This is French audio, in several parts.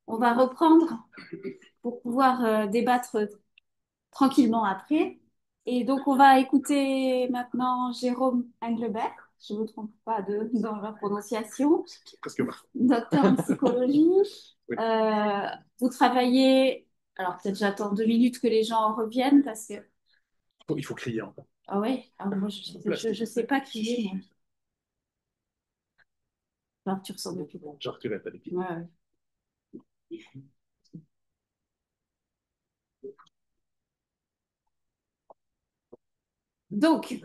On va reprendre pour pouvoir débattre tranquillement après. Et donc, on va écouter maintenant Jérôme Englebert, je ne me trompe pas dans la prononciation, Presque pas. docteur en psychologie. Oui. Vous travaillez, alors peut-être j'attends 2 minutes que les gens reviennent parce que, Il faut crier encore. ah ouais, alors moi je sais pas crier, moi. Alors, tu ressembles plus. Genre, tu répètes. Ouais, ouais. Donc,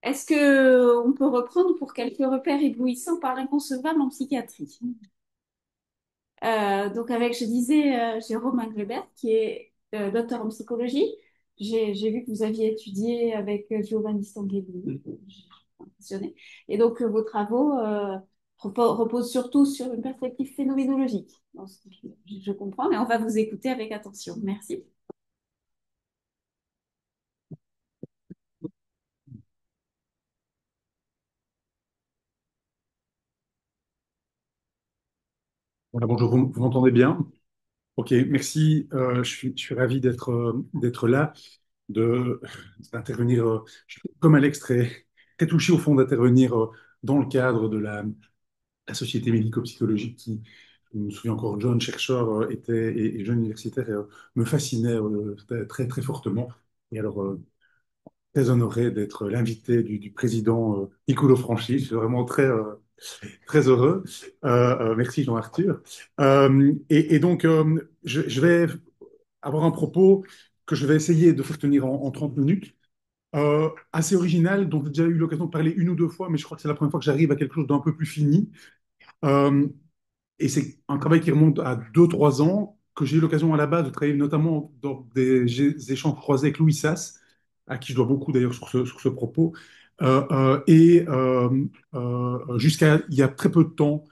est-ce que on peut reprendre pour quelques repères éblouissants par l'inconcevable en psychiatrie? Donc avec, je disais, Jérôme Englebert, qui est docteur en psychologie. J'ai vu que vous aviez étudié avec Giovanni Stanguelli. Je suis impressionnée. Et donc, vos travaux reposent surtout sur une perspective phénoménologique. Bon, je comprends, mais on va vous écouter avec attention. Merci. Voilà, bonjour, vous m'entendez bien? Ok, merci. Je suis ravi d'être là, d'intervenir. Je suis comme Alex, très touché au fond d'intervenir dans le cadre de la société médico-psychologique qui, je me souviens encore, John, chercheur, et jeune universitaire, me fascinait très, très fortement. Et alors, très honoré d'être l'invité du président Nicolo Franchi. Je suis vraiment très heureux. Merci Jean-Arthur. Et donc, je vais avoir un propos que je vais essayer de faire tenir en 30 minutes. Assez original, dont j'ai déjà eu l'occasion de parler une ou deux fois, mais je crois que c'est la première fois que j'arrive à quelque chose d'un peu plus fini. Euh, et c'est un travail qui remonte à 2, 3 ans, que j'ai eu l'occasion à la base de travailler notamment dans des échanges croisés avec Louis Sass, à qui je dois beaucoup d'ailleurs sur ce propos. Jusqu'à il y a très peu de temps,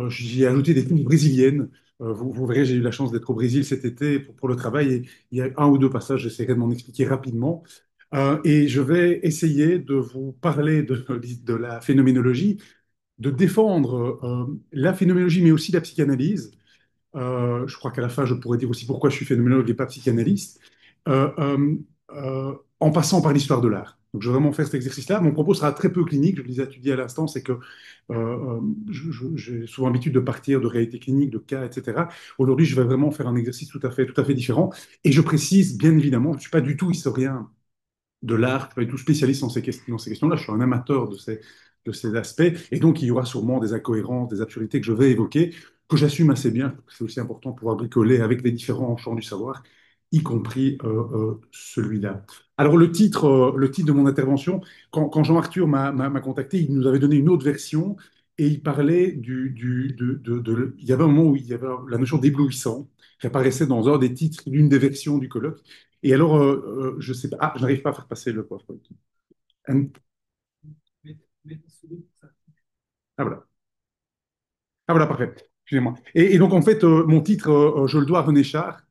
j'y ai ajouté des films brésiliennes. Vous verrez, j'ai eu la chance d'être au Brésil cet été pour le travail et il y a un ou deux passages, j'essaierai de m'en expliquer rapidement. Et je vais essayer de vous parler de la phénoménologie, de défendre la phénoménologie, mais aussi la psychanalyse. Je crois qu'à la fin, je pourrais dire aussi pourquoi je suis phénoménologue et pas psychanalyste, euh, euh, en passant par l'histoire de l'art. Donc, je vais vraiment faire cet exercice-là. Mon propos sera très peu clinique, je le disais à étudier à l'instant, c'est que j'ai souvent l'habitude de partir de réalités cliniques, de cas, etc. Aujourd'hui, je vais vraiment faire un exercice tout à fait différent. Et je précise, bien évidemment, je ne suis pas du tout historien de l'art, je ne suis pas du tout spécialiste dans ces questions-là, je suis un amateur de ces aspects, et donc il y aura sûrement des incohérences, des absurdités que je vais évoquer, que j'assume assez bien. C'est aussi important de pouvoir bricoler avec les différents champs du savoir, y compris celui-là. Alors le titre de mon intervention, quand Jean-Arthur m'a contacté, il nous avait donné une autre version, et il parlait il y avait un moment où il y avait la notion d'éblouissant, qui apparaissait dans un des titres d'une des versions du colloque. Et alors, je sais pas. Ah, je n'arrive pas à faire passer le PowerPoint. Hum, Ah, voilà. Ah, voilà, parfait. Excusez-moi. Et donc, en fait, mon titre, je le dois à René Char,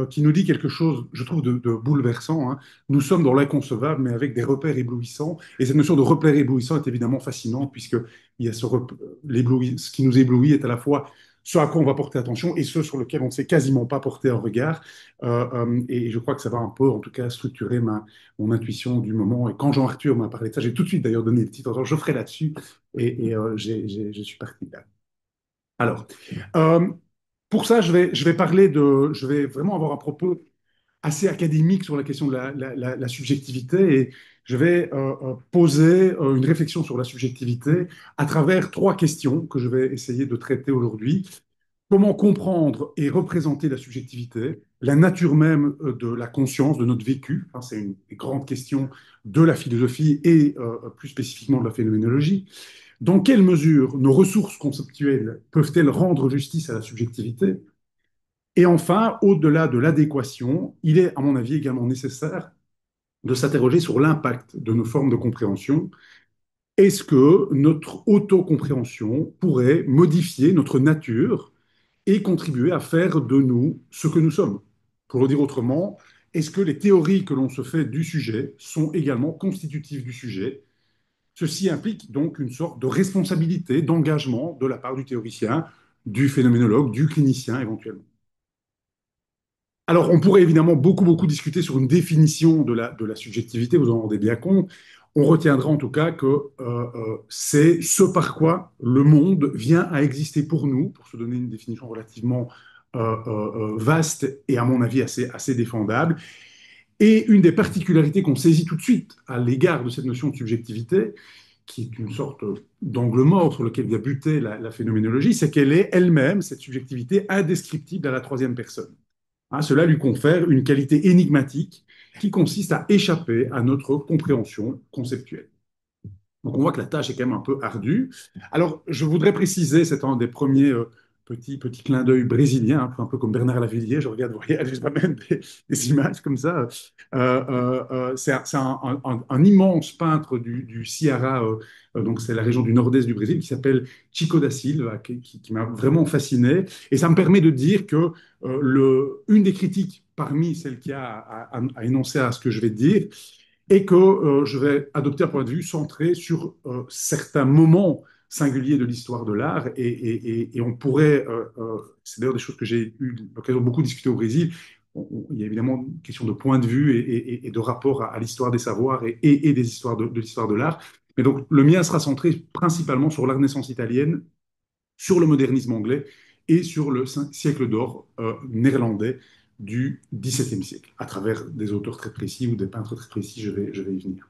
qui nous dit quelque chose, je trouve, de bouleversant, hein. Nous sommes dans l'inconcevable, mais avec des repères éblouissants. Et cette notion de repère éblouissant est évidemment fascinante, puisque il y a ce qui nous éblouit est à la fois ce à quoi on va porter attention et ce sur lequel on ne sait quasiment pas porter un regard. Et je crois que ça va un peu, en tout cas, structurer mon intuition du moment. Et quand Jean-Arthur m'a parlé de ça, j'ai tout de suite d'ailleurs donné le titre. Alors, je ferai là-dessus. Je suis parti là. Alors, euh, pour ça, je vais vraiment avoir un propos assez académique sur la question de la subjectivité et je vais poser une réflexion sur la subjectivité à travers 3 questions que je vais essayer de traiter aujourd'hui. Comment comprendre et représenter la subjectivité, la nature même de la conscience, de notre vécu, hein, c'est une des grandes questions de la philosophie et plus spécifiquement de la phénoménologie. Dans quelle mesure nos ressources conceptuelles peuvent-elles rendre justice à la subjectivité? Et enfin, au-delà de l'adéquation, il est, à mon avis, également nécessaire de s'interroger sur l'impact de nos formes de compréhension. Est-ce que notre autocompréhension pourrait modifier notre nature et contribuer à faire de nous ce que nous sommes? Pour le dire autrement, est-ce que les théories que l'on se fait du sujet sont également constitutives du sujet? Ceci implique donc une sorte de responsabilité, d'engagement de la part du théoricien, du phénoménologue, du clinicien éventuellement. Alors, on pourrait évidemment beaucoup discuter sur une définition de la subjectivité, vous en rendez bien compte. On retiendra en tout cas que c'est ce par quoi le monde vient à exister pour nous, pour se donner une définition relativement vaste et à mon avis assez défendable. Et une des particularités qu'on saisit tout de suite à l'égard de cette notion de subjectivité, qui est une sorte d'angle mort sur lequel vient buter la phénoménologie, c'est qu'elle est elle-même, cette subjectivité, indescriptible à la troisième personne. Hein, cela lui confère une qualité énigmatique qui consiste à échapper à notre compréhension conceptuelle. Donc on voit que la tâche est quand même un peu ardue. Alors je voudrais préciser, c'est un des premiers petits clins d'œil brésiliens, un peu comme Bernard Lavillier, je regarde, vous voyez, je même des images comme ça. C'est un immense peintre du Ceará, donc c'est la région du nord-est du Brésil, qui s'appelle Chico da Silva, qui m'a vraiment fasciné. Et ça me permet de dire que une des critiques parmi celles qu'il y a à énoncer à ce que je vais dire, et que je vais adopter un point de vue centré sur certains moments singuliers de l'histoire de l'art. Et on pourrait, c'est d'ailleurs des choses que j'ai eu l'occasion de beaucoup discuter au Brésil, il y a évidemment une question de point de vue et de rapport à l'histoire des savoirs et des histoires de l'histoire de l'art. Mais donc le mien sera centré principalement sur la Renaissance italienne, sur le modernisme anglais et sur le siècle d'or néerlandais du XVIIe siècle, à travers des auteurs très précis ou des peintres très précis, je vais y venir.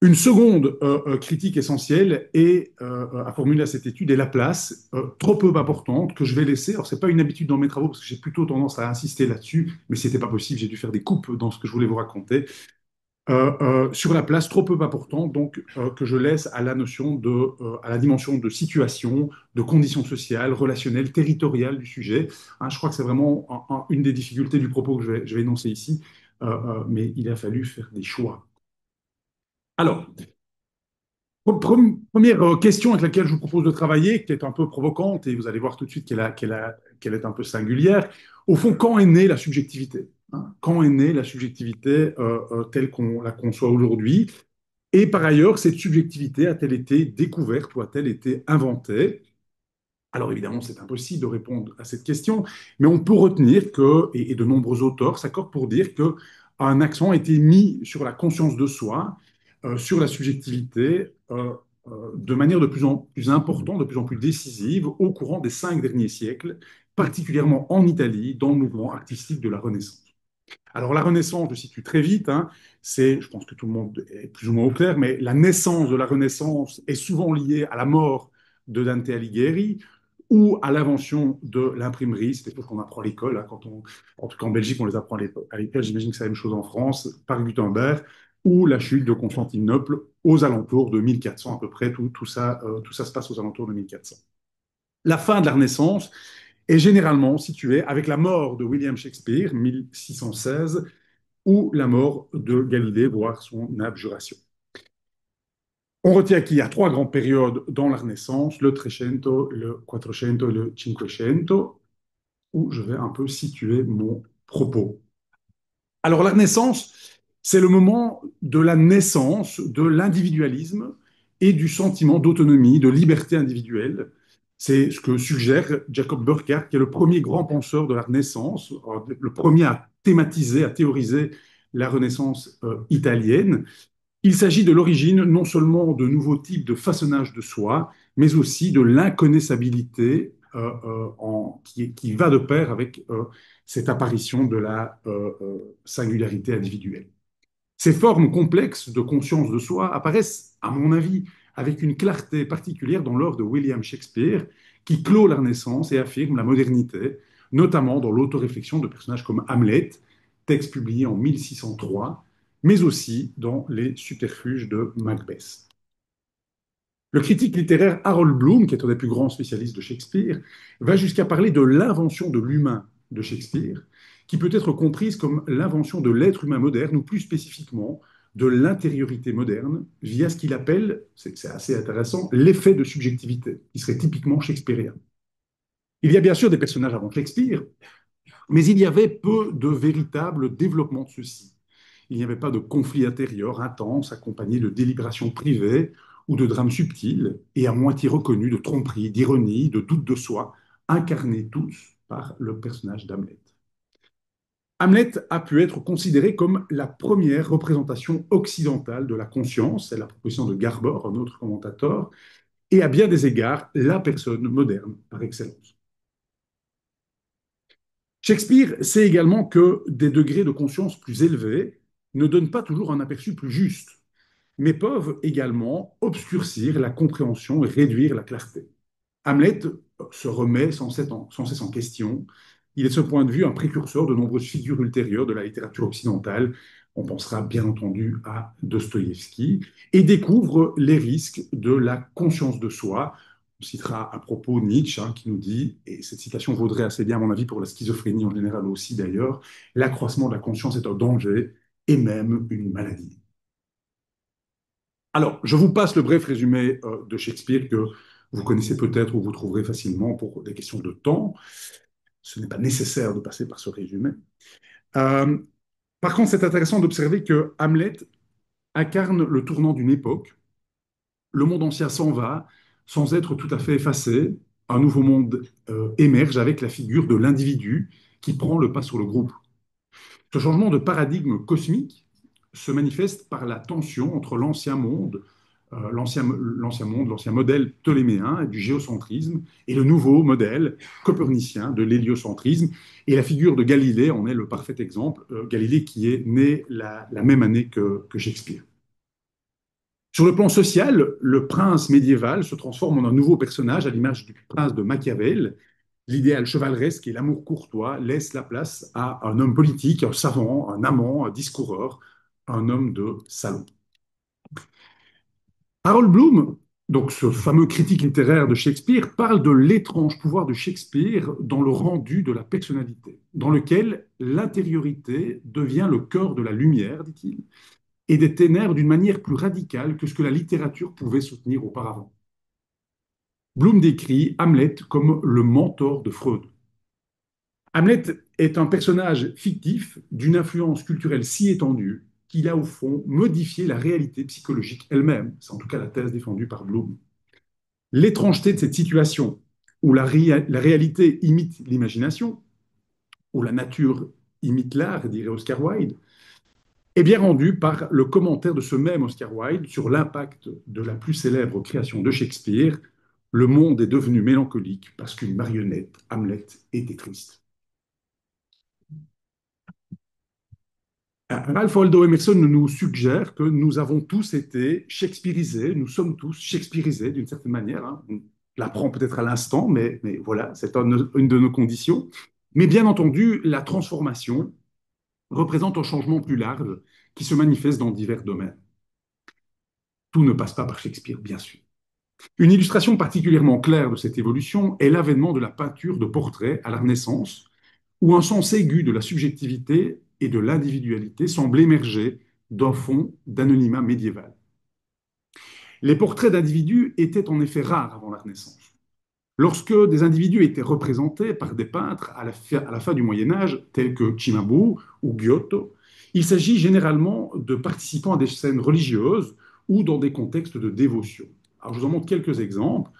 Une seconde critique essentielle est, à formuler à cette étude est la place trop peu importante que je vais laisser. Alors, ce n'est pas une habitude dans mes travaux parce que j'ai plutôt tendance à insister là-dessus, mais ce n'était pas possible, j'ai dû faire des coupes dans ce que je voulais vous raconter. Sur la place trop peu importante donc que je laisse à la notion à la dimension de situation, de conditions sociales, relationnelles, territoriales du sujet. Hein, je crois que c'est vraiment une des difficultés du propos que je vais énoncer ici, mais il a fallu faire des choix. Alors, première question avec laquelle je vous propose de travailler, qui est un peu provocante, et vous allez voir tout de suite qu'elle est un peu singulière. Au fond, quand est née la subjectivité? Hein, quand est née la subjectivité telle qu'on la conçoit aujourd'hui? Et par ailleurs, cette subjectivité a-t-elle été découverte ou a-t-elle été inventée? Alors évidemment, c'est impossible de répondre à cette question, mais on peut retenir que, et de nombreux auteurs s'accordent pour dire qu'un accent a été mis sur la conscience de soi, sur la subjectivité, de manière de plus en plus importante, de plus en plus décisive au courant des 5 derniers siècles, particulièrement en Italie, dans le mouvement artistique de la Renaissance. Alors la Renaissance, je situe très vite, hein, je pense que tout le monde est plus ou moins au clair, mais la naissance de la Renaissance est souvent liée à la mort de Dante Alighieri ou à l'invention de l'imprimerie. C'est des choses qu'on apprend à l'école, hein, en tout cas en Belgique, on les apprend à l'école. J'imagine que c'est la même chose en France, par Gutenberg, ou la chute de Constantinople aux alentours de 1400 à peu près. Tout ça se passe aux alentours de 1400. La fin de la Renaissance est généralement située avec la mort de William Shakespeare, 1616, ou la mort de Galilée, voire son abjuration. On retient qu'il y a 3 grandes périodes dans la Renaissance, le Trecento, le Quattrocento et le Cinquecento, où je vais un peu situer mon propos. Alors la Renaissance, c'est le moment de la naissance de l'individualisme et du sentiment d'autonomie, de liberté individuelle. C'est ce que suggère Jacob Burckhardt, qui est le premier grand penseur de la Renaissance, le premier à thématiser, à théoriser la Renaissance italienne. Il s'agit de l'origine non seulement de nouveaux types de façonnage de soi, mais aussi de l'inconnaissabilité qui va de pair avec cette apparition de la singularité individuelle. Ces formes complexes de conscience de soi apparaissent, à mon avis, avec une clarté particulière dans l'œuvre de William Shakespeare, qui clôt la Renaissance et affirme la modernité, notamment dans l'autoréflexion de personnages comme Hamlet, texte publié en 1603, mais aussi dans les subterfuges de Macbeth. Le critique littéraire Harold Bloom, qui est un des plus grands spécialistes de Shakespeare, va jusqu'à parler de l'invention de l'humain de Shakespeare, qui peut être comprise comme l'invention de l'être humain moderne, ou plus spécifiquement de l'intériorité moderne, via ce qu'il appelle, c'est assez intéressant, l'effet de subjectivité, qui serait typiquement shakespearien. Il y a bien sûr des personnages avant Shakespeare, mais il y avait peu de véritable développement de ceux-ci. Il n'y avait pas de conflit intérieur intense accompagné de délibérations privées ou de drames subtils et à moitié reconnus de tromperie, d'ironie, de doute de soi, incarnés tous par le personnage d'Hamlet. Hamlet a pu être considéré comme la première représentation occidentale de la conscience, c'est la proposition de Garber, un autre commentateur, et à bien des égards, la personne moderne par excellence. Shakespeare sait également que des degrés de conscience plus élevés ne donnent pas toujours un aperçu plus juste, mais peuvent également obscurcir la compréhension et réduire la clarté. Hamlet se remet sans cesse en question. Il est de ce point de vue un précurseur de nombreuses figures ultérieures de la littérature occidentale. On pensera bien entendu à Dostoïevski et découvre les risques de la conscience de soi. On citera à propos Nietzsche qui nous dit, et cette citation vaudrait assez bien à mon avis pour la schizophrénie en général aussi d'ailleurs, l'accroissement de la conscience est un danger et même une maladie. Alors, je vous passe le bref résumé de Shakespeare que vous connaissez peut-être ou vous trouverez facilement pour des questions de temps. Ce n'est pas nécessaire de passer par ce résumé. Euh, Par contre, c'est intéressant d'observer que Hamlet incarne le tournant d'une époque. Le monde ancien s'en va sans être tout à fait effacé. Un nouveau monde émerge avec la figure de l'individu qui prend le pas sur le groupe. Ce changement de paradigme cosmique se manifeste par la tension entre l'ancien modèle ptoléméen et du géocentrisme, et le nouveau modèle copernicien de l'héliocentrisme. Et la figure de Galilée en est le parfait exemple. Galilée qui est né la même année que Shakespeare. Sur le plan social, le prince médiéval se transforme en un nouveau personnage à l'image du prince de Machiavel. L'idéal chevaleresque et l'amour courtois laissent la place à un homme politique, un savant, un amant, un discoureur, un homme de salon. Harold Bloom, donc ce fameux critique littéraire de Shakespeare, parle de l'étrange pouvoir de Shakespeare dans le rendu de la personnalité, dans lequel l'intériorité devient le cœur de la lumière, dit-il, et des ténèbres d'une manière plus radicale que ce que la littérature pouvait soutenir auparavant. Bloom décrit Hamlet comme le mentor de Freud. Hamlet est un personnage fictif d'une influence culturelle si étendue qu'il a au fond modifié la réalité psychologique elle-même. C'est en tout cas la thèse défendue par Bloom. L'étrangeté de cette situation, où la réalité imite l'imagination, où la nature imite l'art, dirait Oscar Wilde, est bien rendue par le commentaire de ce même Oscar Wilde sur l'impact de la plus célèbre création de Shakespeare, le monde est devenu mélancolique parce qu'une marionnette, Hamlet, était triste. Ralph Waldo Emerson nous suggère que nous avons tous été shakespearisés, nous sommes tous shakespearisés d'une certaine manière. On l'apprend peut-être à l'instant, mais voilà, c'est une de nos conditions. Mais bien entendu, la transformation représente un changement plus large qui se manifeste dans divers domaines. Tout ne passe pas par Shakespeare, bien sûr. Une illustration particulièrement claire de cette évolution est l'avènement de la peinture de portrait à la Renaissance, où un sens aigu de la subjectivité et de l'individualité semble émerger d'un fond d'anonymat médiéval. Les portraits d'individus étaient en effet rares avant la Renaissance. Lorsque des individus étaient représentés par des peintres à la fin du Moyen Âge, tels que Cimabue ou Giotto, il s'agit généralement de participants à des scènes religieuses ou dans des contextes de dévotion. Alors, je vous en montre quelques exemples.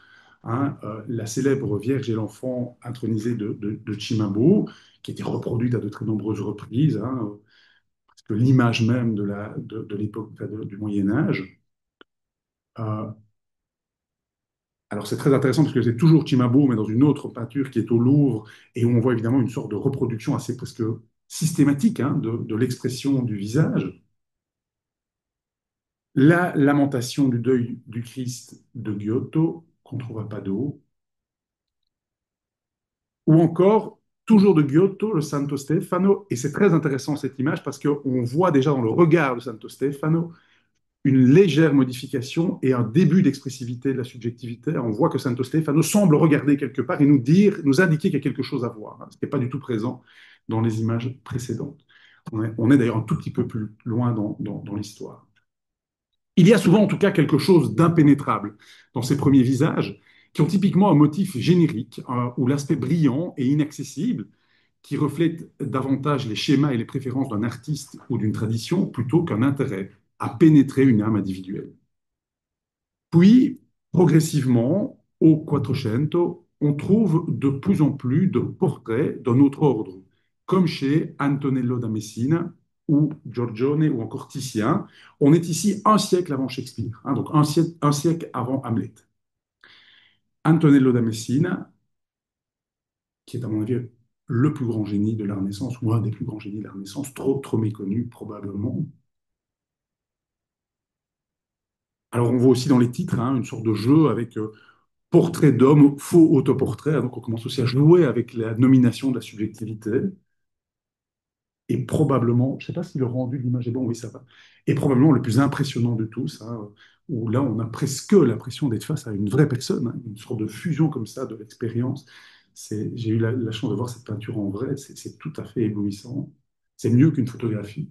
La célèbre Vierge et l'enfant intronisée de Cimabue, qui a été reproduite à de très nombreuses reprises, parce que l'image même de l'époque du Moyen Âge. Euh, alors c'est très intéressant parce que c'est toujours Cimabue, mais dans une autre peinture qui est au Louvre, et où on voit évidemment une sorte de reproduction assez presque systématique de l'expression du visage. La lamentation du deuil du Christ de Giotto, qu'on trouve à Padoue, ou encore, toujours de Giotto, le Santo Stefano, et c'est très intéressant cette image parce qu'on voit déjà dans le regard de Santo Stefano une légère modification et un début d'expressivité de la subjectivité. On voit que Santo Stefano semble regarder quelque part et nous indiquer qu'il y a quelque chose à voir, ce qui n'est pas du tout présent dans les images précédentes. On est d'ailleurs un tout petit peu plus loin dans l'histoire. Il y a souvent en tout cas quelque chose d'impénétrable dans ces premiers visages qui ont typiquement un motif générique ou l'aspect brillant et inaccessible qui reflète davantage les schémas et les préférences d'un artiste ou d'une tradition plutôt qu'un intérêt à pénétrer une âme individuelle. Puis, progressivement, au Quattrocento, on trouve de plus en plus de portraits d'un autre ordre, comme chez Antonello da Messina ou Giorgione ou encore Titien. On est ici un siècle avant Shakespeare, hein, donc un siècle avant Hamlet. Antonello da Messina, qui est à mon avis le plus grand génie de la Renaissance, ou un des plus grands génies de la Renaissance, trop méconnu probablement. Alors on voit aussi dans les titres hein, une sorte de jeu avec portrait d'homme, faux autoportrait. Donc on commence aussi à jouer avec la nomination de la subjectivité. Et probablement, je ne sais pas si le rendu de l'image est bon, oui ça va, et probablement le plus impressionnant de tous, hein, où là on a presque l'impression d'être face à une vraie personne, hein, une sorte de fusion comme ça de l'expérience. J'ai eu la chance de voir cette peinture en vrai, c'est tout à fait éblouissant. C'est mieux qu'une photographie.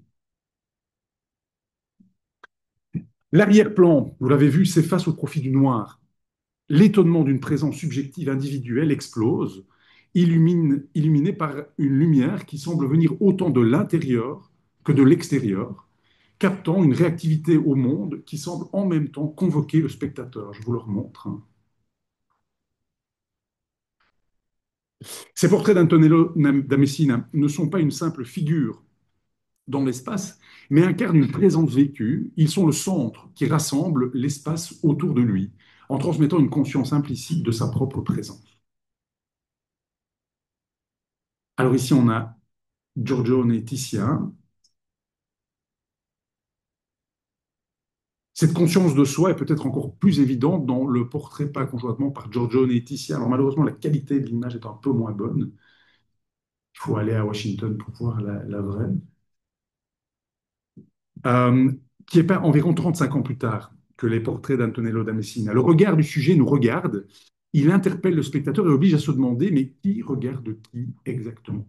L'arrière-plan, vous l'avez vu, s'efface au profit du noir. L'étonnement d'une présence subjective individuelle explose, illuminé par une lumière qui semble venir autant de l'intérieur que de l'extérieur, captant une réactivité au monde qui semble en même temps convoquer le spectateur. Je vous le remontre. Hein. Ces portraits d'Antonello da Messina ne sont pas une simple figure dans l'espace, mais incarnent une présence vécue. Ils sont le centre qui rassemble l'espace autour de lui, en transmettant une conscience implicite de sa propre présence. Alors ici, on a Giorgione et Titien. Cette conscience de soi est peut-être encore plus évidente dans le portrait peint conjointement par Giorgione et Titien. Alors malheureusement, la qualité de l'image est un peu moins bonne. Il faut aller à Washington pour voir la vraie. Euh, qui est peint environ 35 ans plus tard que les portraits d'Antonello da Messina. Le regard du sujet nous regarde, il interpelle le spectateur et oblige à se demander, mais qui regarde qui exactement?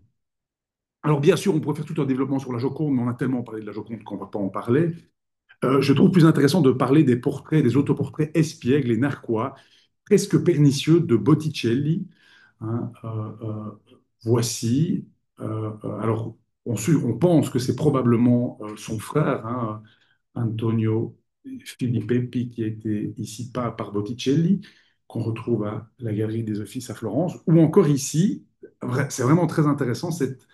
Alors bien sûr, on pourrait faire tout un développement sur la Joconde, mais on a tellement parlé de la Joconde qu'on ne va pas en parler. Je trouve plus intéressant de parler des portraits, des autoportraits espiègles et narquois, presque pernicieux de Botticelli. Hein, voici. Alors, on pense que c'est probablement son frère, hein, Antonio Filippeppi, qui a été ici peint par Botticelli, qu'on retrouve à la Galerie des Offices à Florence, ou encore ici, c'est vraiment très intéressant cette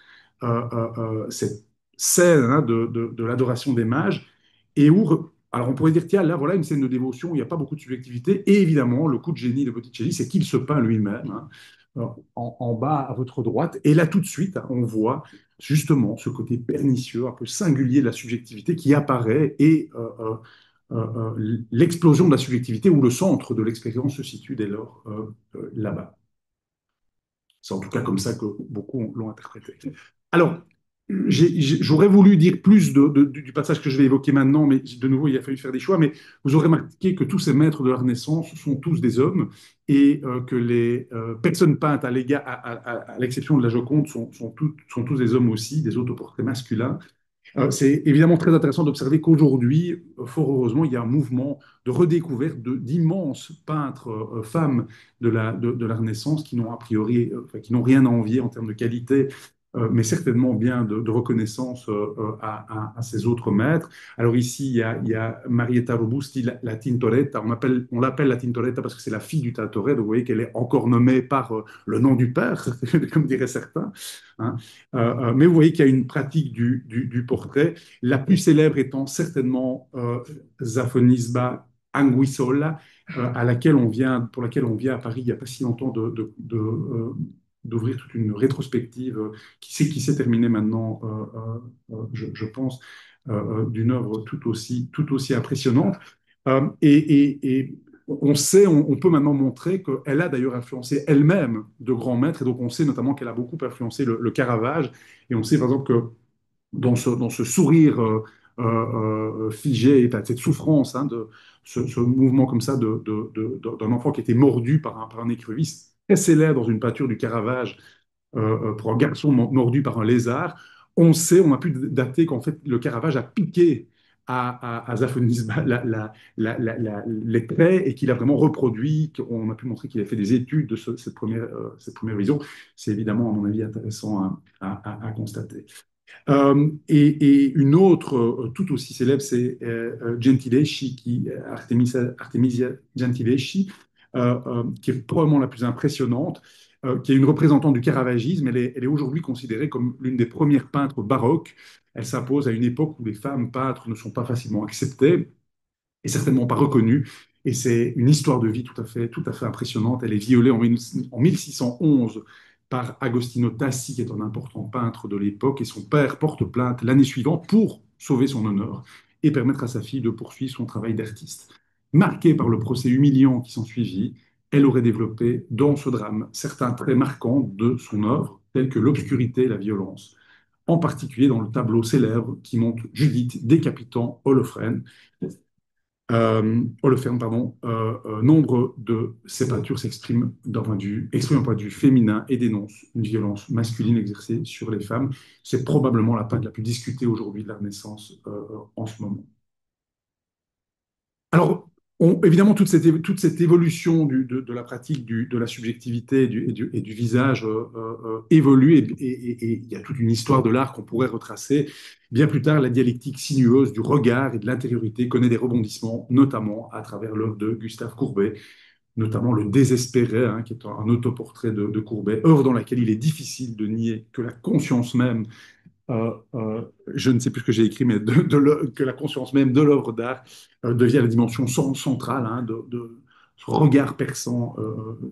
scène hein, de l'adoration des mages, et où, alors on pourrait dire, tiens, là voilà une scène de dévotion où il n'y a pas beaucoup de subjectivité, et évidemment, le coup de génie de Botticelli, c'est qu'il se peint lui-même, hein, en bas à votre droite, et là tout de suite, hein, on voit justement ce côté pernicieux, un peu singulier de la subjectivité qui apparaît et l'explosion de la subjectivité où le centre de l'expérience se situe dès lors là-bas. C'est en tout cas comme ça que beaucoup l'ont interprété. Alors, j'aurais voulu dire plus du passage que je vais évoquer maintenant, mais de nouveau, il a fallu faire des choix. Mais vous aurez remarqué que tous ces maîtres de la Renaissance sont tous des hommes et que les personnes peintes, à l'exception de la Joconde, sont tous des hommes aussi, des autoportraits masculins. C'est évidemment très intéressant d'observer qu'aujourd'hui, fort heureusement, il y a un mouvement de redécouverte d'immenses peintres femmes de la Renaissance qui n'ont a priori, enfin, qui n'ont rien à envier en termes de qualité, mais certainement bien de reconnaissance à ces autres maîtres. Alors ici, il y a Marietta Robusti, la Tintoretta. On l'appelle la Tintoretta parce que c'est la fille du Tintoret. Donc vous voyez qu'elle est encore nommée par le nom du père, comme diraient certains. Hein. Mais vous voyez qu'il y a une pratique du portrait, la plus célèbre étant certainement Zafonisba Anguissola, pour laquelle on vient à Paris il n'y a pas si longtemps d'ouvrir toute une rétrospective qui s'est terminée maintenant, je pense, d'une œuvre tout aussi impressionnante. Et on sait, on peut maintenant montrer qu'elle a d'ailleurs influencé elle-même de grands maîtres, et donc on sait notamment qu'elle a beaucoup influencé le Caravage, et on sait par exemple que dans ce sourire figé, cette souffrance, hein, ce mouvement comme ça d'un enfant qui était mordu par un écrevisse, très célèbre dans une peinture du Caravage, pour un garçon mordu par un lézard, on a pu dater qu'en fait le Caravage a piqué à Zafonisba les traits et qu'il a vraiment reproduit. On a pu montrer qu'il a fait des études de cette première vision. C'est évidemment, à mon avis, intéressant à constater. Et une autre, tout aussi célèbre, c'est Gentileschi, Artemisia Gentileschi, qui est probablement la plus impressionnante, qui est une représentante du caravagisme. Elle est aujourd'hui considérée comme l'une des premières peintres baroques. Elle s'impose à une époque où les femmes peintres ne sont pas facilement acceptées et certainement pas reconnue. Et c'est une histoire de vie tout à fait impressionnante. Elle est violée en 1611 par Agostino Tassi, qui est un important peintre de l'époque, et son père porte plainte l'année suivante pour sauver son honneur et permettre à sa fille de poursuivre son travail d'artiste. Marquée par le procès humiliant qui s'ensuivit, elle aurait développé dans ce drame certains traits marquants de son œuvre, tels que l'obscurité et la violence, en particulier dans le tableau célèbre qui montre Judith décapitant Holofrène, Holoferne, pardon, nombre de ces peintures expriment un point de vue féminin et dénoncent une violence masculine exercée sur les femmes. C'est probablement la peinture la plus discutée aujourd'hui de la Renaissance en ce moment. Alors, évidemment, toute cette évolution de la pratique de la subjectivité et du visage évolue et il y a toute une histoire de l'art qu'on pourrait retracer. Bien plus tard, la dialectique sinueuse du regard et de l'intériorité connaît des rebondissements, notamment à travers l'œuvre de Gustave Courbet, notamment Le Désespéré, hein, qui est un autoportrait de Courbet, œuvre dans laquelle il est difficile de nier que la conscience même je ne sais plus ce que j'ai écrit, mais que la conscience même de l'œuvre d'art devient la dimension centrale hein, de ce regard perçant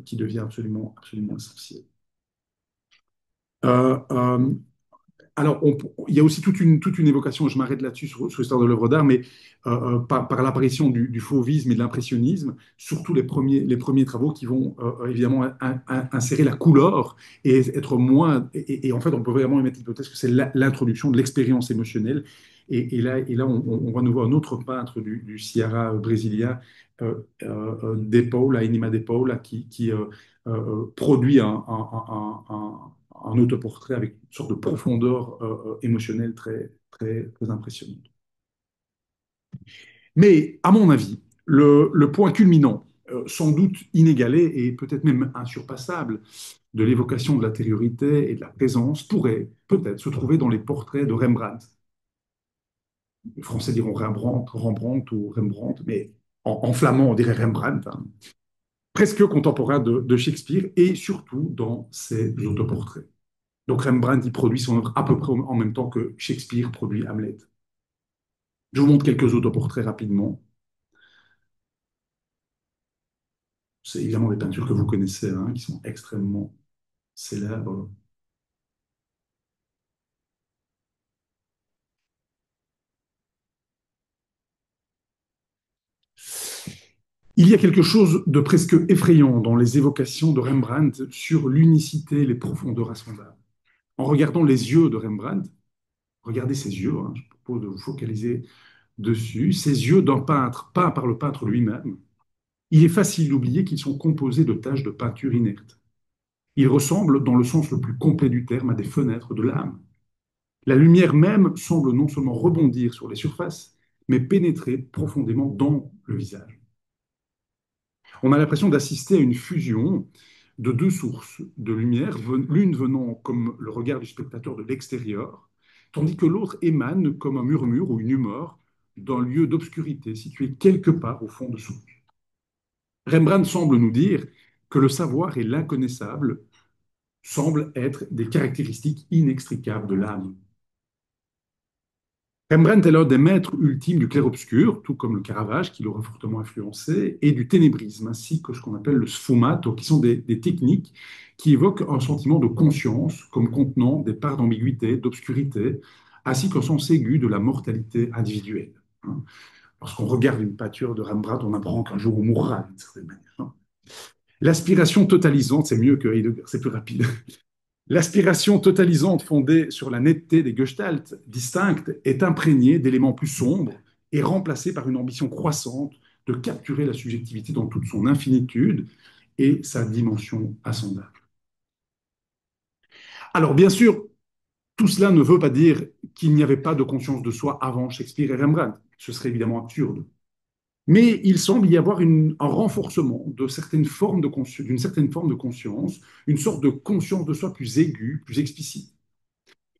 qui devient absolument, absolument essentiel. Euh, euh, alors, il y a aussi toute une évocation, je m'arrête là-dessus sur l'histoire de l'œuvre d'art, mais par l'apparition du fauvisme et de l'impressionnisme, surtout les premiers travaux qui vont évidemment insérer la couleur et être moins. Et en fait, on peut vraiment émettre l'hypothèse que c'est l'introduction de l'expérience émotionnelle. Et là on va nous voir un autre peintre du Ceará brésilien, De Paula, Enima De Paula, qui produit un autoportrait avec une sorte de profondeur émotionnelle très, très, très impressionnante. Mais à mon avis, le point culminant, sans doute inégalé et peut-être même insurpassable, de l'évocation de l'intériorité et de la présence pourrait peut-être se trouver dans les portraits de Rembrandt. Les Français diront Rembrandt ou Rembrandt, mais en flamand, on dirait Rembrandt, hein. Presque contemporain de Shakespeare et surtout dans ses autoportraits. Donc Rembrandt, il produit son œuvre à peu près en même temps que Shakespeare produit Hamlet. Je vous montre quelques autoportraits rapidement. C'est évidemment des peintures que vous connaissez, hein, qui sont extrêmement célèbres. Il y a quelque chose de presque effrayant dans les évocations de Rembrandt sur l'unicité et les profondeurs insondables. En regardant les yeux de Rembrandt, regardez ses yeux, hein, je propose de vous focaliser dessus, ces yeux d'un peintre peint par le peintre lui-même, il est facile d'oublier qu'ils sont composés de taches de peinture inertes. Ils ressemblent, dans le sens le plus complet du terme, à des fenêtres de l'âme. La lumière même semble non seulement rebondir sur les surfaces, mais pénétrer profondément dans le visage. On a l'impression d'assister à une fusion de deux sources de lumière, l'une venant comme le regard du spectateur de l'extérieur, tandis que l'autre émane comme un murmure ou une humeur d'un lieu d'obscurité situé quelque part au fond de soi. Rembrandt semble nous dire que le savoir et l'inconnaissable semblent être des caractéristiques inextricables de l'âme. Rembrandt est l'un des maîtres ultimes du clair-obscur, tout comme le Caravage, qui l'aura fortement influencé, et du ténébrisme, ainsi que ce qu'on appelle le sfumato, qui sont des techniques qui évoquent un sentiment de conscience comme contenant des parts d'ambiguïté, d'obscurité, ainsi qu'un sens aigu de la mortalité individuelle. Lorsqu'on regarde une peinture de Rembrandt, on apprend qu'un jour on mourra d'une certaine manière. L'aspiration totalisante, c'est mieux que Heidegger, c'est plus rapide. L'aspiration totalisante fondée sur la netteté des gestaltes distinctes est imprégnée d'éléments plus sombres et remplacée par une ambition croissante de capturer la subjectivité dans toute son infinitude et sa dimension insondable. Alors bien sûr, tout cela ne veut pas dire qu'il n'y avait pas de conscience de soi avant Shakespeare et Rembrandt. Ce serait évidemment absurde. Mais il semble y avoir un renforcement d'une certaine forme de conscience, une sorte de conscience de soi plus aiguë, plus explicite.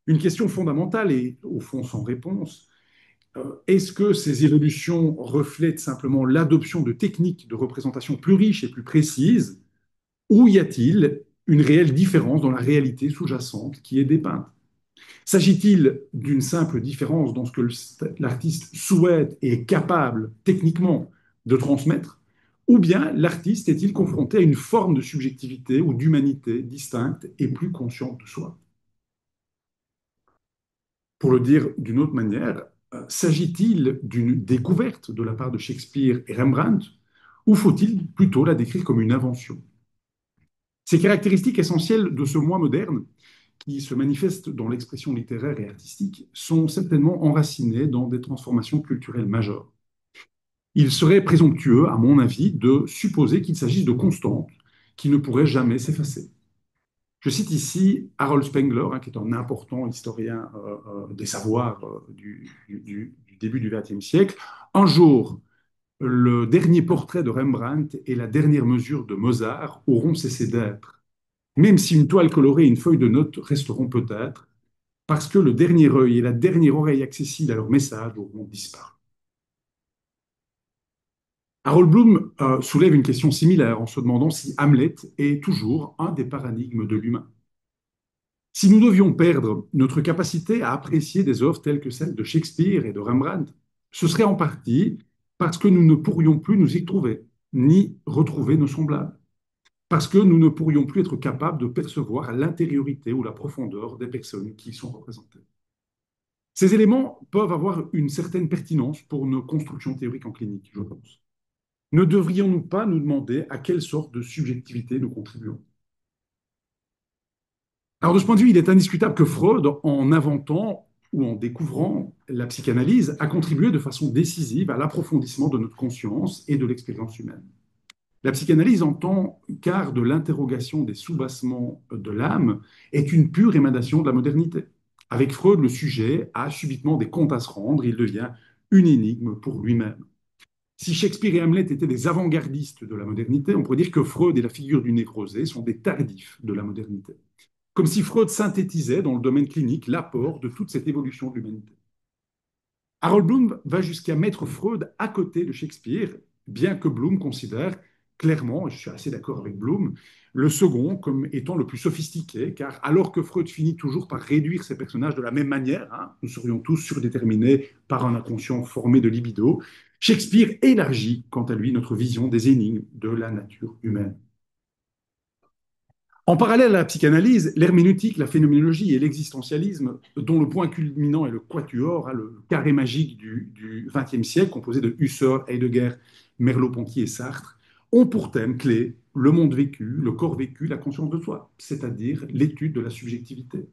Une question fondamentale et au fond sans réponse, est-ce que ces évolutions reflètent simplement l'adoption de techniques de représentation plus riches et plus précises, ou y a-t-il une réelle différence dans la réalité sous-jacente qui est dépeinte? S'agit-il d'une simple différence dans ce que l'artiste souhaite et est capable techniquement de transmettre, ou bien l'artiste est-il confronté à une forme de subjectivité ou d'humanité distincte et plus consciente de soi? Pour le dire d'une autre manière, s'agit-il d'une découverte de la part de Shakespeare et Rembrandt, ou faut-il plutôt la décrire comme une invention? Ces caractéristiques essentielles de ce moi moderne, qui se manifestent dans l'expression littéraire et artistique, sont certainement enracinées dans des transformations culturelles majeures. Il serait présomptueux, à mon avis, de supposer qu'il s'agisse de constantes qui ne pourraient jamais s'effacer. Je cite ici Harold Spengler, hein, qui est un important historien des savoirs du début du XXe siècle. Un jour, le dernier portrait de Rembrandt et la dernière mesure de Mozart auront cessé d'être. Même si une toile colorée et une feuille de notes resteront peut-être, parce que le dernier œil et la dernière oreille accessibles à leur message auront disparu. Harold Bloom soulève une question similaire en se demandant si Hamlet est toujours un des paradigmes de l'humain. Si nous devions perdre notre capacité à apprécier des œuvres telles que celles de Shakespeare et de Rembrandt, ce serait en partie parce que nous ne pourrions plus nous y trouver, ni retrouver nos semblables, parce que nous ne pourrions plus être capables de percevoir l'intériorité ou la profondeur des personnes qui y sont représentées. Ces éléments peuvent avoir une certaine pertinence pour nos constructions théoriques en clinique, je pense. Ne devrions-nous pas nous demander à quelle sorte de subjectivité nous contribuons? Alors, de ce point de vue, il est indiscutable que Freud, en inventant ou en découvrant la psychanalyse, a contribué de façon décisive à l'approfondissement de notre conscience et de l'expérience humaine. La psychanalyse, en tant qu'art de l'interrogation des soubassements de l'âme, est une pure émanation de la modernité. Avec Freud, le sujet a subitement des comptes à se rendre, il devient une énigme pour lui-même. Si Shakespeare et Hamlet étaient des avant-gardistes de la modernité, on pourrait dire que Freud et la figure du névrosé sont des tardifs de la modernité. Comme si Freud synthétisait dans le domaine clinique l'apport de toute cette évolution de l'humanité. Harold Bloom va jusqu'à mettre Freud à côté de Shakespeare, bien que Bloom considère clairement, et je suis assez d'accord avec Bloom, le second comme étant le plus sophistiqué, car alors que Freud finit toujours par réduire ses personnages de la même manière, hein, nous serions tous surdéterminés par un inconscient formé de libido, Shakespeare élargit, quant à lui, notre vision des énigmes de la nature humaine. En parallèle à la psychanalyse, l'herméneutique, la phénoménologie et l'existentialisme, dont le point culminant est le quatuor, hein, le carré magique du XXe siècle, composé de Husserl, Heidegger, Merleau-Ponty et Sartre, ont pour thème clé le monde vécu, le corps vécu, la conscience de soi, c'est-à-dire l'étude de la subjectivité.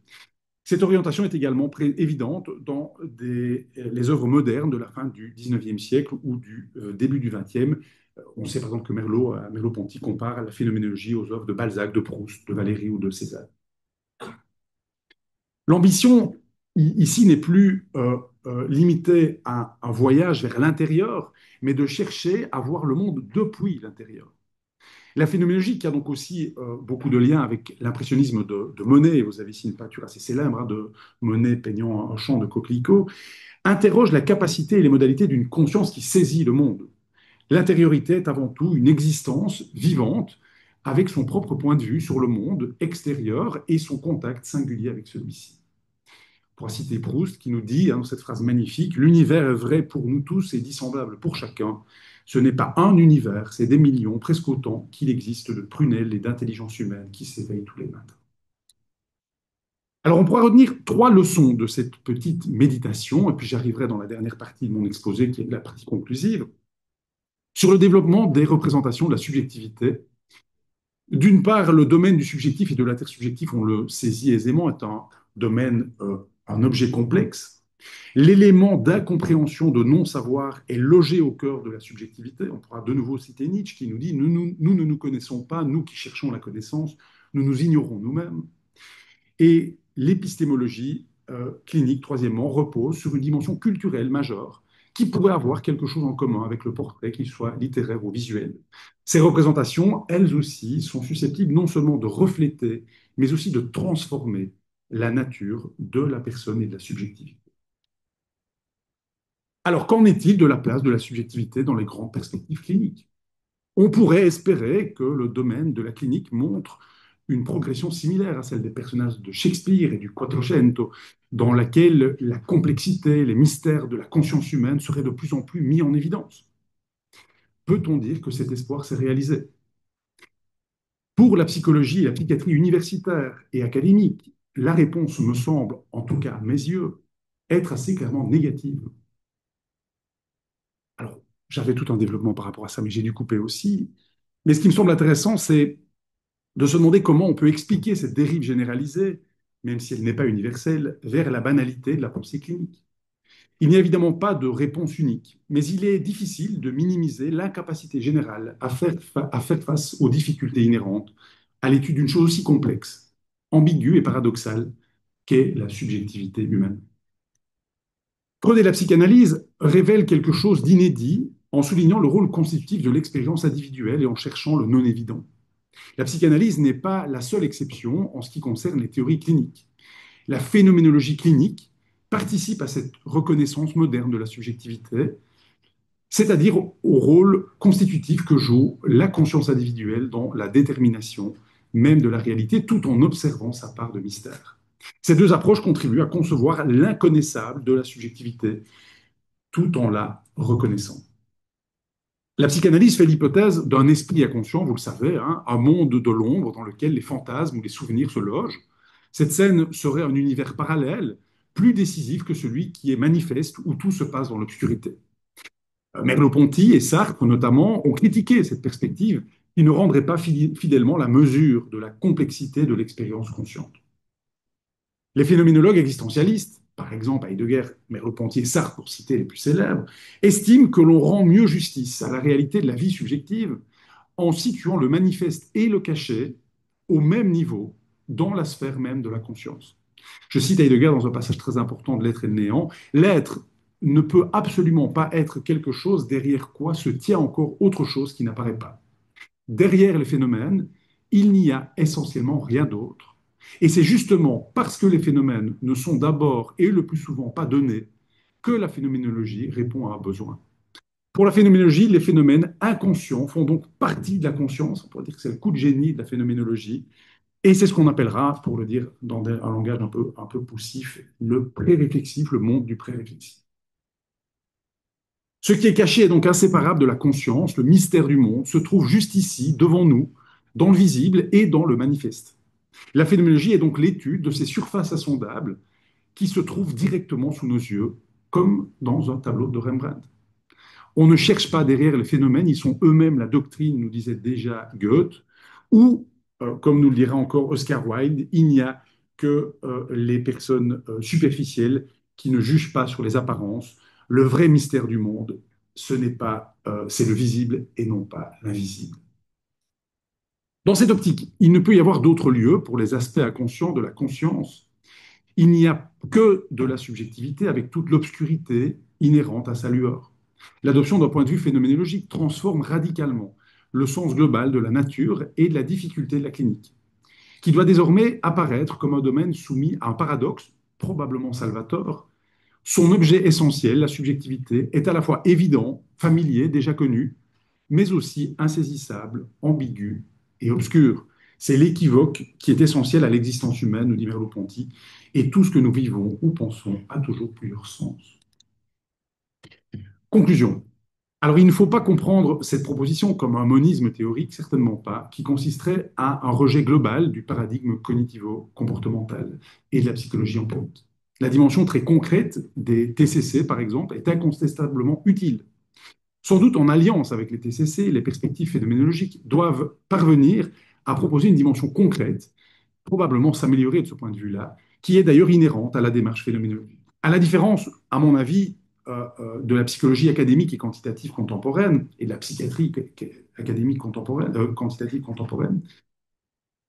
Cette orientation est également évidente dans les œuvres modernes de la fin du XIXe siècle ou du début du XXe. On sait par exemple que Merleau-Ponty compare la phénoménologie aux œuvres de Balzac, de Proust, de Valéry ou de Césaire. L'ambition ici n'est plus limitée à un voyage vers l'intérieur, mais de chercher à voir le monde depuis l'intérieur. La phénoménologie, qui a donc aussi beaucoup de liens avec l'impressionnisme de Monet, vous avez ici une peinture assez célèbre hein, de Monet peignant un champ de coquelicots, interroge la capacité et les modalités d'une conscience qui saisit le monde. L'intériorité est avant tout une existence vivante avec son propre point de vue sur le monde extérieur et son contact singulier avec celui-ci. Pour citer Proust qui nous dit hein, dans cette phrase magnifique, l'univers est vrai pour nous tous et dissemblable pour chacun. Ce n'est pas un univers, c'est des millions, presque autant qu'il existe de prunelles et d'intelligence humaine qui s'éveillent tous les matins. Alors, on pourra retenir trois leçons de cette petite méditation, et puis j'arriverai dans la dernière partie de mon exposé, qui est la partie conclusive, sur le développement des représentations de la subjectivité. D'une part, le domaine du subjectif et de l'intersubjectif, on le saisit aisément, est un domaine, un objet complexe. L'élément d'incompréhension, de non-savoir est logé au cœur de la subjectivité. On pourra de nouveau citer Nietzsche qui nous dit nous ne nous connaissons pas, nous qui cherchons la connaissance, nous nous ignorons nous-mêmes. Et l'épistémologie clinique, troisièmement, repose sur une dimension culturelle majeure qui pourrait avoir quelque chose en commun avec le portrait, qu'il soit littéraire ou visuel. Ces représentations, elles aussi, sont susceptibles non seulement de refléter, mais aussi de transformer la nature de la personne et de la subjectivité. Alors, qu'en est-il de la place de la subjectivité dans les grandes perspectives cliniques? On pourrait espérer que le domaine de la clinique montre une progression similaire à celle des personnages de Shakespeare et du Quattrocento, dans laquelle la complexité, les mystères de la conscience humaine seraient de plus en plus mis en évidence. Peut-on dire que cet espoir s'est réalisé? Pour la psychologie et la psychiatrie universitaire et académique, la réponse me semble, en tout cas à mes yeux, être assez clairement négative. Alors, j'avais tout un développement par rapport à ça, mais j'ai dû couper aussi. Mais ce qui me semble intéressant, c'est de se demander comment on peut expliquer cette dérive généralisée, même si elle n'est pas universelle, vers la banalité de la pensée clinique. Il n'y a évidemment pas de réponse unique, mais il est difficile de minimiser l'incapacité générale à faire face aux difficultés inhérentes à l'étude d'une chose aussi complexe, ambiguë et paradoxale qu'est la subjectivité humaine. Freud et la psychanalyse révèlent quelque chose d'inédit en soulignant le rôle constitutif de l'expérience individuelle et en cherchant le non évident. La psychanalyse n'est pas la seule exception en ce qui concerne les théories cliniques. La phénoménologie clinique participe à cette reconnaissance moderne de la subjectivité, c'est-à-dire au rôle constitutif que joue la conscience individuelle dans la détermination même de la réalité, tout en observant sa part de mystère. Ces deux approches contribuent à concevoir l'inconnaissable de la subjectivité, tout en la reconnaissant. La psychanalyse fait l'hypothèse d'un esprit inconscient, vous le savez, hein, un monde de l'ombre dans lequel les fantasmes ou les souvenirs se logent. Cette scène serait un univers parallèle, plus décisif que celui qui est manifeste, où tout se passe dans l'obscurité. Merleau-Ponty et Sartre, notamment, ont critiqué cette perspective qui ne rendrait pas fidèlement la mesure de la complexité de l'expérience consciente. Les phénoménologues existentialistes, par exemple Heidegger, Merleau-Ponty et Sartre, pour citer les plus célèbres, estiment que l'on rend mieux justice à la réalité de la vie subjective en situant le manifeste et le cachet au même niveau dans la sphère même de la conscience. Je cite Heidegger dans un passage très important de L'être et le néant. L'être ne peut absolument pas être quelque chose derrière quoi se tient encore autre chose qui n'apparaît pas. Derrière les phénomènes, il n'y a essentiellement rien d'autre. Et c'est justement parce que les phénomènes ne sont d'abord et le plus souvent pas donnés que la phénoménologie répond à un besoin. Pour la phénoménologie, les phénomènes inconscients font donc partie de la conscience. On pourrait dire que c'est le coup de génie de la phénoménologie. Et c'est ce qu'on appellera, pour le dire dans un langage un peu poussif, le pré-réflexif, le monde du pré-réflexif. Ce qui est caché est donc inséparable de la conscience, le mystère du monde se trouve juste ici, devant nous, dans le visible et dans le manifeste. La phénoménologie est donc l'étude de ces surfaces insondables qui se trouvent directement sous nos yeux, comme dans un tableau de Rembrandt. On ne cherche pas derrière les phénomènes, ils sont eux-mêmes la doctrine, nous disait déjà Goethe, ou, comme nous le dira encore Oscar Wilde, il n'y a que les personnes superficielles qui ne jugent pas sur les apparences. Le vrai mystère du monde, ce n'est pas, c'est le visible et non pas l'invisible. Dans cette optique, il ne peut y avoir d'autre lieu pour les aspects inconscients de la conscience. Il n'y a que de la subjectivité avec toute l'obscurité inhérente à sa lueur. L'adoption d'un point de vue phénoménologique transforme radicalement le sens global de la nature et de la difficulté de la clinique, qui doit désormais apparaître comme un domaine soumis à un paradoxe, probablement salvateur. Son objet essentiel, la subjectivité, est à la fois évident, familier, déjà connu, mais aussi insaisissable, ambigu et obscur. C'est l'équivoque qui est essentiel à l'existence humaine, nous dit Merleau-Ponty, et tout ce que nous vivons ou pensons a toujours plusieurs sens. Conclusion. Alors, il ne faut pas comprendre cette proposition comme un monisme théorique, certainement pas, qui consisterait à un rejet global du paradigme cognitivo-comportemental et de la psychologie empirique. La dimension très concrète des TCC, par exemple, est incontestablement utile. Sans doute en alliance avec les TCC, les perspectives phénoménologiques doivent parvenir à proposer une dimension concrète, probablement s'améliorer de ce point de vue-là, qui est d'ailleurs inhérente à la démarche phénoménologique. À la différence, à mon avis, de la psychologie académique et quantitative contemporaine et de la psychiatrie académique contemporaine, quantitative contemporaine,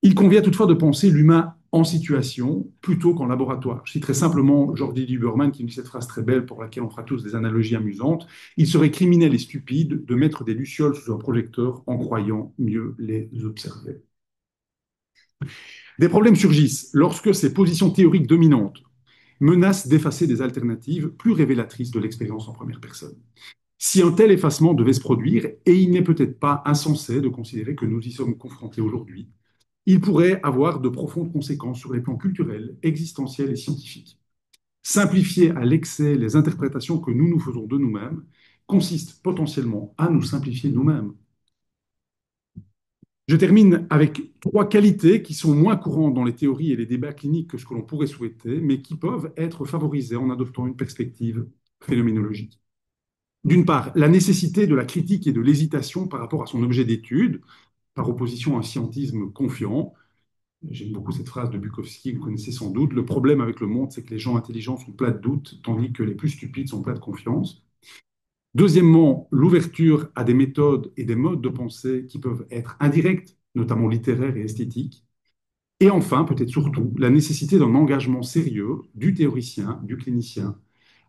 il convient toutefois de penser l'humain en situation plutôt qu'en laboratoire. Je citerai simplement Jordi Lieberman qui nous dit cette phrase très belle pour laquelle on fera tous des analogies amusantes. Il serait criminel et stupide de mettre des lucioles sous un projecteur en croyant mieux les observer. Des problèmes surgissent lorsque ces positions théoriques dominantes menacent d'effacer des alternatives plus révélatrices de l'expérience en première personne. Si un tel effacement devait se produire, et il n'est peut-être pas insensé de considérer que nous y sommes confrontés aujourd'hui, il pourrait avoir de profondes conséquences sur les plans culturels, existentiels et scientifiques. Simplifier à l'excès les interprétations que nous nous faisons de nous-mêmes consiste potentiellement à nous simplifier nous-mêmes. Je termine avec trois qualités qui sont moins courantes dans les théories et les débats cliniques que ce que l'on pourrait souhaiter, mais qui peuvent être favorisées en adoptant une perspective phénoménologique. D'une part, la nécessité de la critique et de l'hésitation par rapport à son objet d'étude, par opposition à un scientisme confiant. J'aime beaucoup cette phrase de Bukowski, vous connaissez sans doute. Le problème avec le monde, c'est que les gens intelligents sont pleins de doutes, tandis que les plus stupides sont pleins de confiance. Deuxièmement, l'ouverture à des méthodes et des modes de pensée qui peuvent être indirects, notamment littéraires et esthétiques. Et enfin, peut-être surtout, la nécessité d'un engagement sérieux du théoricien, du clinicien,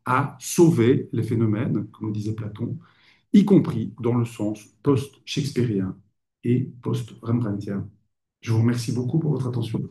à sauver les phénomènes, comme le disait Platon, y compris dans le sens post-shakespearien et post-rembrandtien. Je vous remercie beaucoup pour votre attention.